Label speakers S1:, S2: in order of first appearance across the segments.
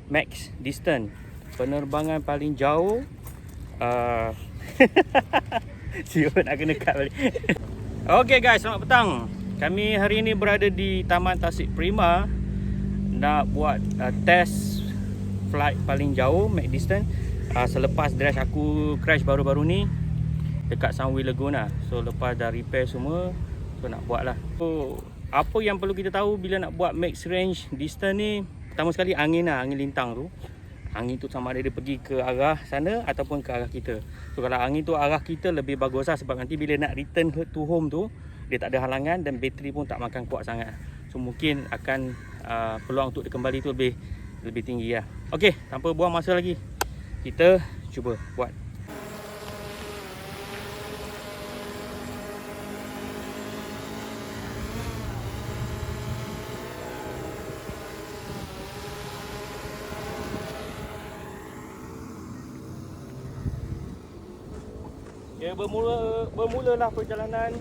S1: max distance, penerbangan paling jauh. Siapa nak kena cut balik. Okay guys, selamat petang. Kami hari ini berada di Taman Tasik Prima nak buat test flight paling jauh, max distance, selepas dash aku crash baru-baru ni dekat Sunway Lagoon lah. So lepas dah repair semua, so nak buat lah. So apa yang perlu kita tahu bila nak buat max range distance ni? Pertama sekali angin lah, angin lintang tu. Angin tu sama ada dia pergi ke arah sana ataupun ke arah kita. So kalau angin tu arah kita lebih bagus lah, sebab nanti bila nak return to home tu dia tak ada halangan dan bateri pun tak makan kuat sangat. So mungkin akan peluang untuk dia kembali tu lebih tinggi lah. Okey, tanpa buang masa lagi, kita cuba buat. Ya, bermulalah perjalanan.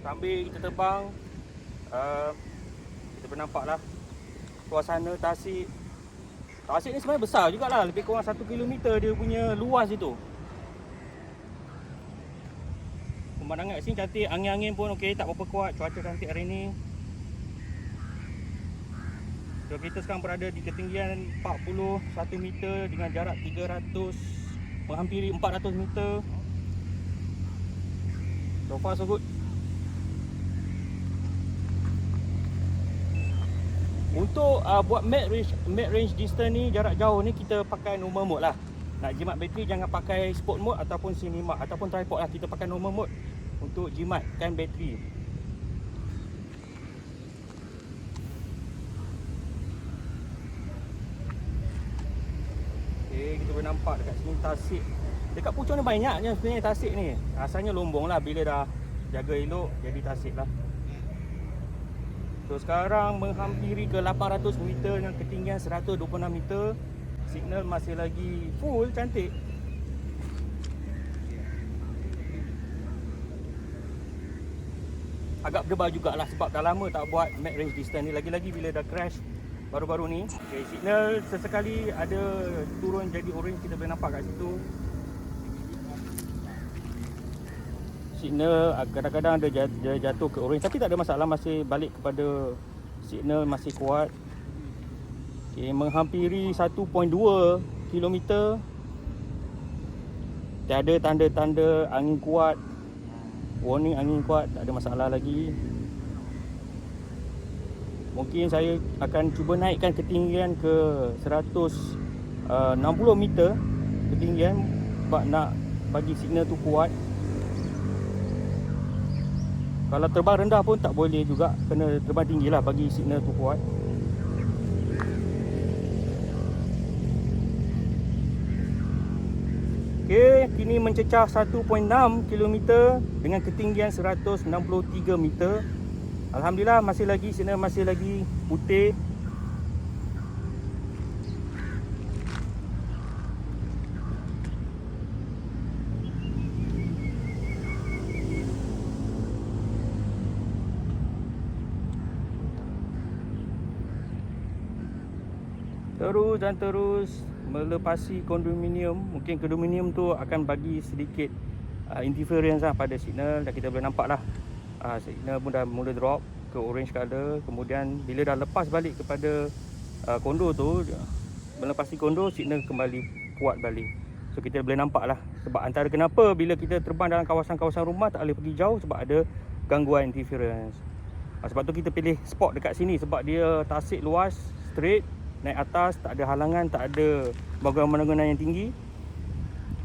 S1: Sambil kita terbang, kita boleh nampak lah suasana Tasik. Tasik ni sebenarnya besar jugalah, lebih kurang 1 kilometer dia punya luas itu. Pemandangan kat sini cantik, angin-angin pun okey, tak berapa kuat, cuaca cantik hari ni. So kita sekarang berada di ketinggian 41 meter dengan jarak 300, menghampiri 400 meter. So far so good. Untuk buat mid range distance ni, jarak jauh ni, kita pakai normal mode lah. Nak jimat bateri jangan pakai sport mode ataupun cinema ataupun tripod lah. Kita pakai normal mode untuk jimatkan bateri. Okay, kita boleh nampak dekat sini Tasik. Dekat Puchong ni banyaknya sebenarnya Tasik ni. Asalnya Lombong lah, bila dah jaga elok jadi Tasik lah. So sekarang menghampiri ke 800 meter dengan ketinggian 126 meter. Signal masih lagi full, cantik. Agak berdebar jugalah sebab dah lama tak buat max range distance ni. Lagi-lagi bila dah crash baru-baru ni. Okay, signal sesekali ada turun jadi orange, kita boleh nampak kat situ. Signal kadang-kadang dia jatuh ke orange, tapi tak ada masalah, masih balik kepada signal masih kuat. Okay, menghampiri 1.2 km. Tiada tanda-tanda angin kuat, warning angin kuat, tak ada masalah lagi. Mungkin saya akan cuba naikkan ketinggian ke 160 meter ketinggian sebab nak bagi signal tu kuat. Kalau terbang rendah pun tak boleh juga, kena terbang tinggi lah bagi signal tu kuat. Okey, kini mencecah 1.6 km dengan ketinggian 163 meter. Alhamdulillah signal masih lagi putih. Terus melepasi kondominium. Mungkin kondominium tu akan bagi sedikit interference lah pada signal, dan kita boleh nampak lah signal pun dah mula drop ke orange color. Kemudian bila dah lepas balik kepada kondo tu, melepasi kondo, signal kembali kuat balik. So kita boleh nampak lah sebab antara kenapa bila kita terbang dalam kawasan-kawasan rumah tak boleh pergi jauh, sebab ada gangguan interference. Sebab tu kita pilih spot dekat sini, sebab dia Tasik luas, straight, naik atas, tak ada halangan, tak ada bangunan-bangunan yang tinggi.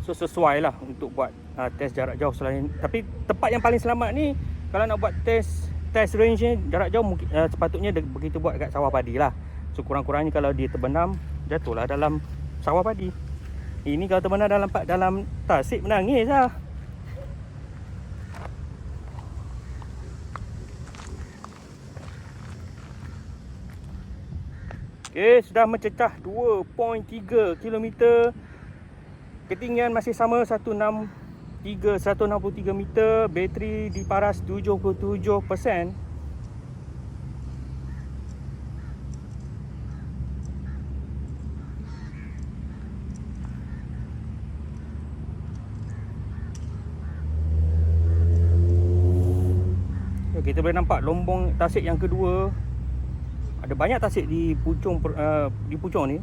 S1: So sesuai lah untuk buat test jarak jauh selain. Tapi tempat yang paling selamat ni kalau nak buat test range ni jarak jauh, mungkin sepatutnya begitu buat kat sawah padi lah. So kurang-kurangnya kalau dia terbenam, jatuhlah dalam sawah padi. Ini kalau terbenam dalam Tasik, menangis lah. Okay, sudah mencecah 2.3 km. Ketinggian masih sama 163 meter. Bateri diparas 77%. kita boleh nampak lombong tasik yang kedua. Ada banyak tasik di pucung ni.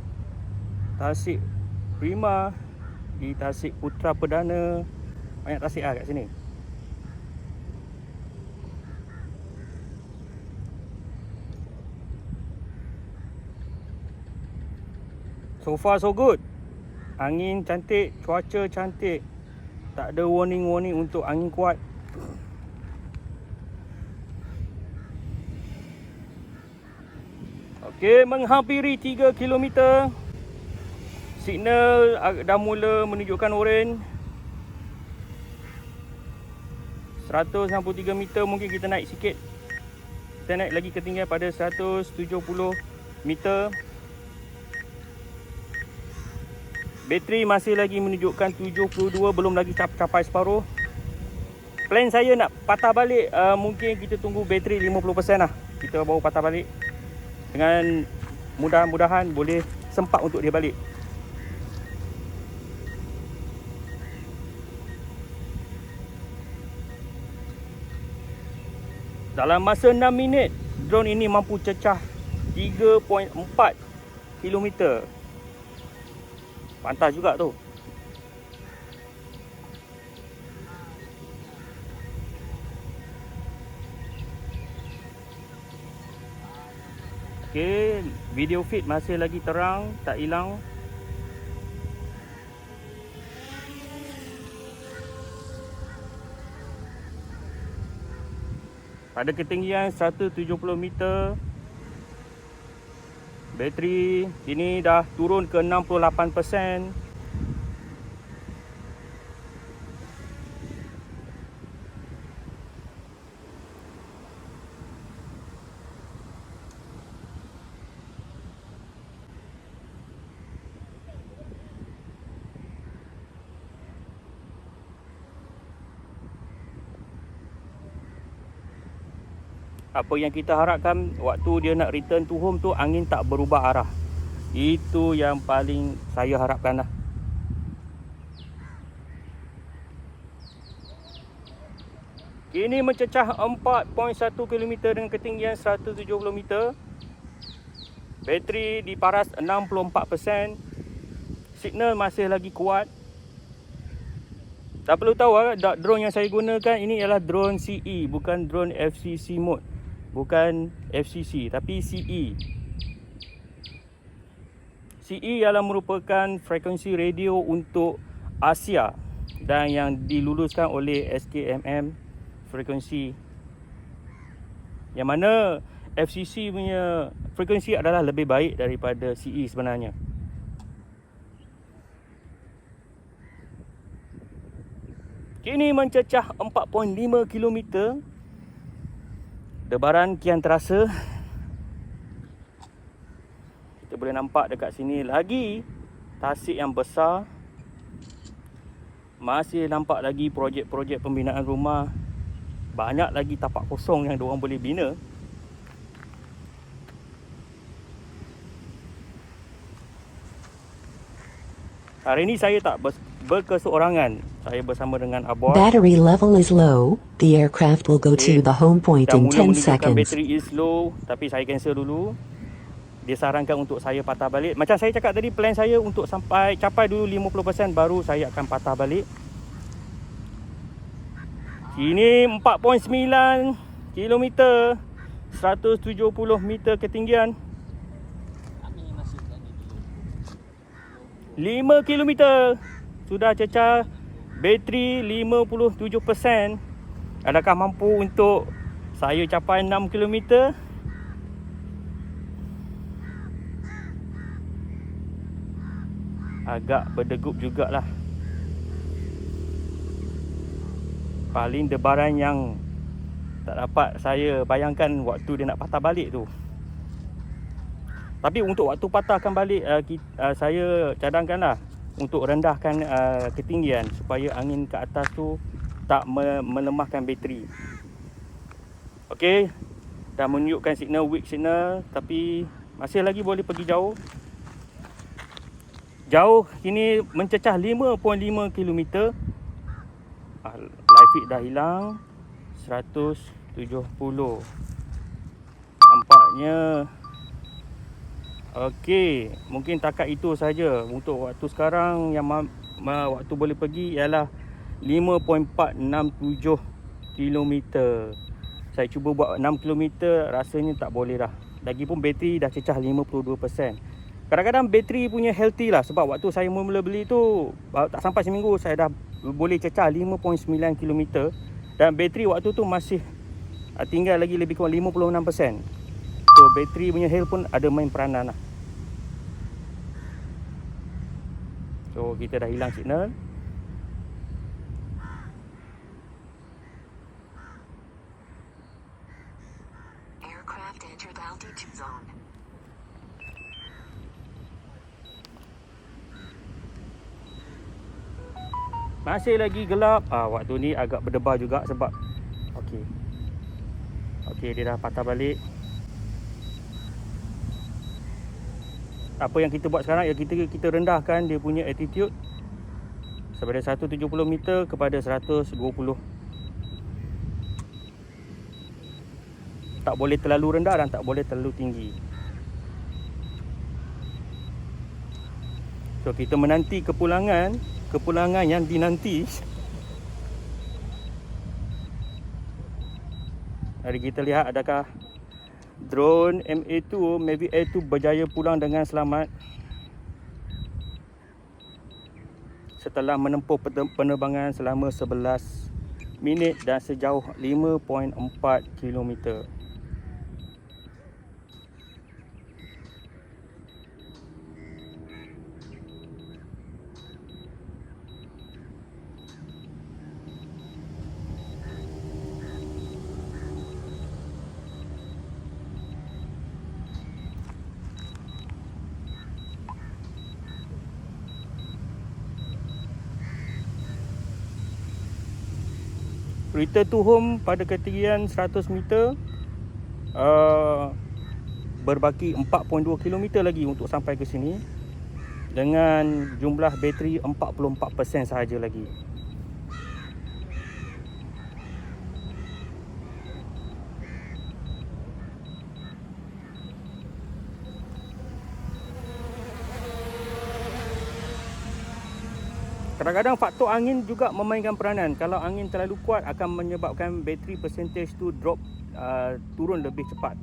S1: Tasik Prima, di tasik Putra Perdana. Banyak tasik kat sini. So far so good. Angin cantik, cuaca cantik. Tak ada warning untuk angin kuat. Okey, menghampiri 3 km. Signal dah mula menunjukkan oren. 163 meter, mungkin kita naik sikit. Kita naik lagi ketinggian pada 170 meter. Bateri masih lagi menunjukkan 72, belum lagi capai separuh. Plan saya nak patah balik, mungkin kita tunggu bateri 50% lah. Kita baru patah balik. Dengan mudah-mudahan boleh sempat untuk dia balik. Dalam masa 6 minit, drone ini mampu cecah 3.4 km. Pantas juga tu. Okey, video feed masih lagi terang, tak hilang. Pada ketinggian 170 meter, bateri ini dah turun ke 68%. Apa yang kita harapkan waktu dia nak return to home tu, angin tak berubah arah. Itu yang paling saya harapkan lah. Kini mencecah 4.1 km dengan ketinggian 170 meter. Bateri diparas 64%. Signal masih lagi kuat. Tak perlu tahu drone yang saya gunakan ini ialah drone CE, bukan drone FCC mode. Bukan FCC tapi CE. CE ialah merupakan frekuensi radio untuk Asia dan yang diluluskan oleh SKMM frekuensi. Yang mana FCC punya frekuensi adalah lebih baik daripada CE sebenarnya. Kini mencecah 4.5 km. Debaran kian terasa. Kita boleh nampak dekat sini lagi tasik yang besar. Masih nampak lagi projek-projek pembinaan rumah. Banyak lagi tapak kosong yang diorang boleh bina. Hari ini saya tak berkeseorangan. Saya bersama dengan Abor.
S2: Battery level is low. The aircraft will go to the home point in 10 seconds.
S1: Battery is low, tapi saya cancel dulu. Dia sarankan untuk saya patah balik. Macam saya cakap tadi, plan saya untuk capai dulu 50% baru saya akan patah balik. Sini 4.9 km, 170 meter ketinggian. 5 km sudah cecah. Bateri 57%. Adakah mampu untuk saya capai 6 km? Agak berdegup jugalah. Paling debaran yang tak dapat saya bayangkan waktu dia nak patah balik tu. Tapi untuk waktu patahkan balik, saya cadangkanlah untuk rendahkan ketinggian supaya angin ke atas tu tak melemahkan bateri. Okey, dah menunjukkan signal weak signal, tapi masih lagi boleh pergi jauh. Jauh ini mencecah 5.5 km. Live feed dah hilang. 100 Nampaknya okey, mungkin takat itu saja untuk waktu sekarang. Yang waktu boleh pergi ialah 5.467 kilometer. Saya cuba buat 6 kilometer, rasanya tak boleh dah. Lagipun bateri dah cecah 52%. Kadang-kadang bateri punya healthy lah, sebab waktu saya mula beli tu tak sampai seminggu saya dah boleh cecah 5.9 kilometer. Dan bateri waktu tu masih tinggal lagi lebih kurang 56%. So bateri punya health pun ada main peranan lah. So kita dah hilang signal.
S2: Aircraft entered altitude zone.
S1: Masih lagi gelap. Waktu ni agak berdebar juga sebab Okey, dia dah patah balik. Apa yang kita buat sekarang ialah kita rendahkan dia punya altitude daripada 170 meter kepada 120. Tak boleh terlalu rendah dan tak boleh terlalu tinggi. So kita menanti kepulangan yang dinanti. Mari kita lihat adakah drone MA2 Mavic Air 2 berjaya pulang dengan selamat setelah menempuh penerbangan selama 11 minit dan sejauh 5.4 kilometer. Return to home pada ketinggian 100 meter, berbaki 4.2 km lagi untuk sampai ke sini dengan jumlah bateri 44% sahaja lagi. Kadang-kadang faktor angin juga memainkan peranan. Kalau angin terlalu kuat akan menyebabkan bateri percentage tu drop, turun lebih cepat.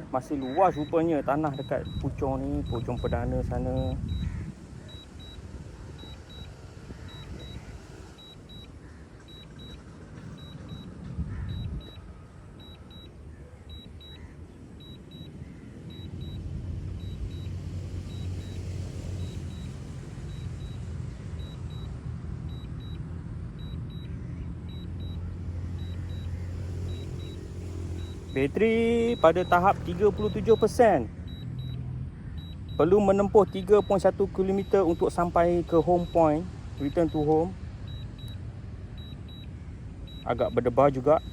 S1: Masih luas rupanya tanah dekat Puchong ni, Puchong Perdana sana. Bateri pada tahap 37%. Perlu menempuh 3.1 km untuk sampai ke home point, return to home. Agak berdebar juga.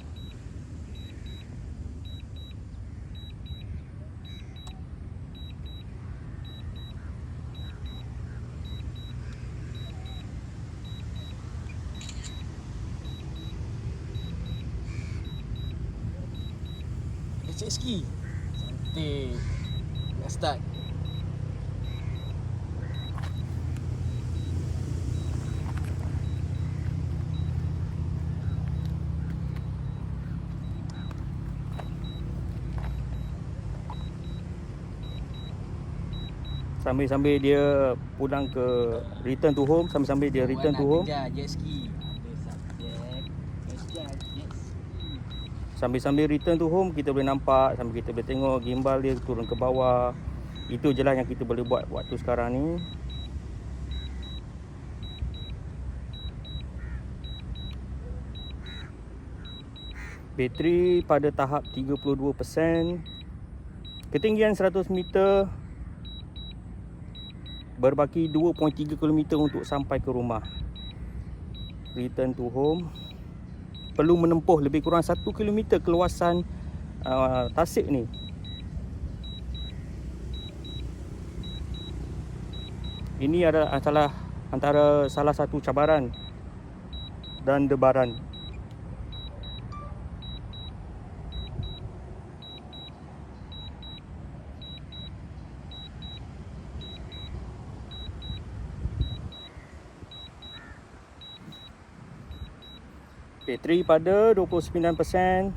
S3: Jet ski. Cantik. Nak start.
S1: Sambil-sambil dia pulang ke return to home, sambil-sambil dia return to home.
S3: Jet ski. Ada subjek. Jet ski.
S1: Sambil-sambil return to home, kita boleh nampak, sambil kita boleh tengok gimbal dia turun ke bawah. Itu je lah yang kita boleh buat waktu sekarang ni. Bateri pada tahap 32%. Ketinggian 100 meter, berbaki 2.3 km untuk sampai ke rumah. Return to home. Perlu menempuh lebih kurang 1 km keluasan tasik ni. Ini adalah antara salah satu cabaran dan debaran. Bateri pada 29%,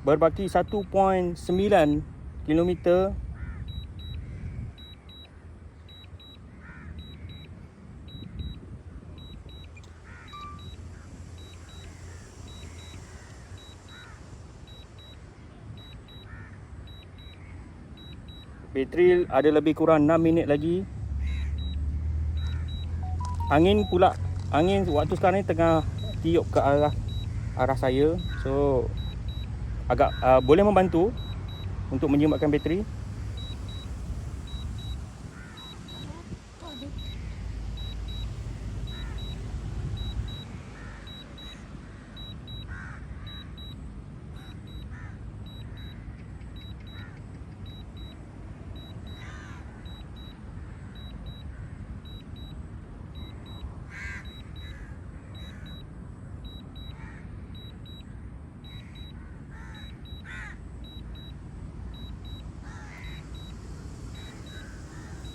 S1: berbaki 1.9 km. Bateri ada lebih kurang 6 minit lagi. Angin pula, angin waktu sekarang ni tengah tiup ke arah saya. So agak boleh membantu untuk menjimatkan bateri.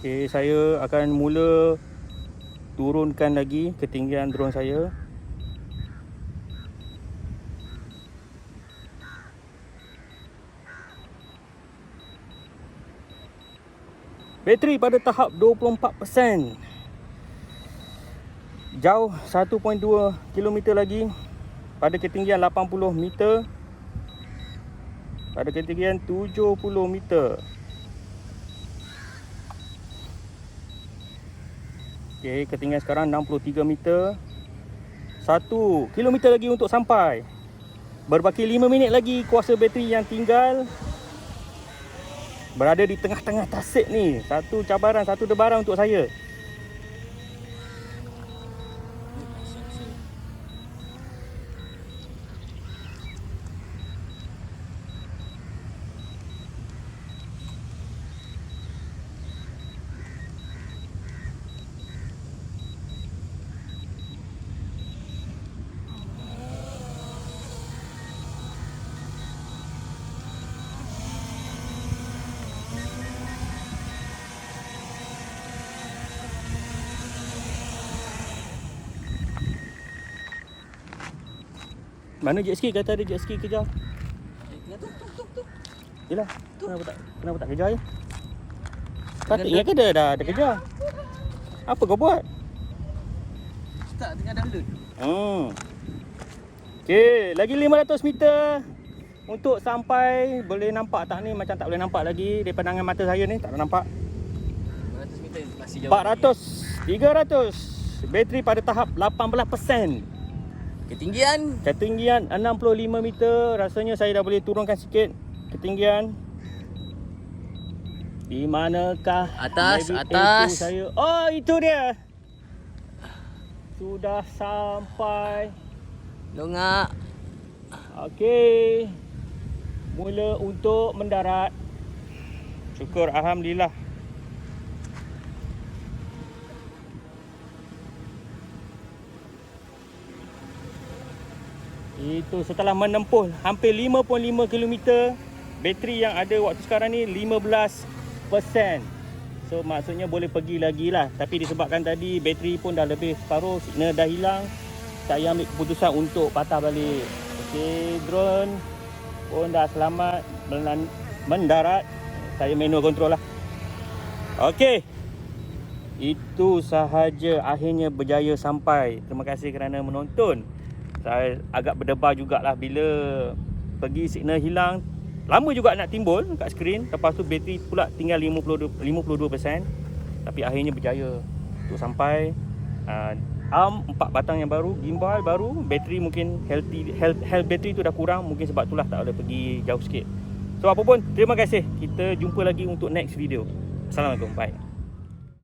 S1: Okay, saya akan mula turunkan lagi ketinggian drone saya. Bateri pada tahap 24%. Jauh 1.2 km lagi pada ketinggian 80 meter. Pada ketinggian 70 meter. Okey, ketinggian sekarang 63 meter. 1 kilometer lagi untuk sampai. Berbaki 5 minit lagi kuasa bateri yang tinggal. Berada di tengah-tengah tasik ni. Satu cabaran, satu debaran untuk saya. Mana jet ski? Kata ada jet ski kejar. Yelah, kenapa tak kejar je? Patut ingat ke dia dah ada kejar? Apa kau buat?
S3: Start tengah download.
S1: Okey, lagi 500 meter untuk sampai. Boleh nampak tak ni? Macam tak boleh nampak lagi dari pandangan mata saya ni, tak ada nampak.
S3: 500 meter masih jauh.
S1: 400, 300. Bateri pada tahap 18%. Ketinggian 65 meter. Rasanya saya dah boleh turunkan sikit ketinggian. Di manakah
S3: Atas.
S1: saya? Oh, itu dia. Sudah sampai.
S3: Dongak.
S1: Okey. Mula untuk mendarat. Syukur, alhamdulillah. Itu setelah menempuh hampir 5.5 km. Bateri yang ada waktu sekarang ni 15%. So maksudnya boleh pergi lagi lah. Tapi disebabkan tadi bateri pun dah lebih separuh, signal dah hilang, saya ambil keputusan untuk patah balik. Okey, drone pun dah selamat mendarat. Saya manual control lah. Okey, itu sahaja, akhirnya berjaya sampai. Terima kasih kerana menonton. Saya agak berdebar jugalah bila pergi signal hilang. Lama juga nak timbul kat skrin. Lepas tu bateri pula tinggal 52%. Tapi akhirnya berjaya untuk sampai. arm 4 batang yang baru, gimbal baru, bateri mungkin health bateri tu dah kurang, mungkin sebab itulah tak boleh pergi jauh sikit. So apa pun, terima kasih. Kita jumpa lagi untuk next video. Assalamualaikum, bye.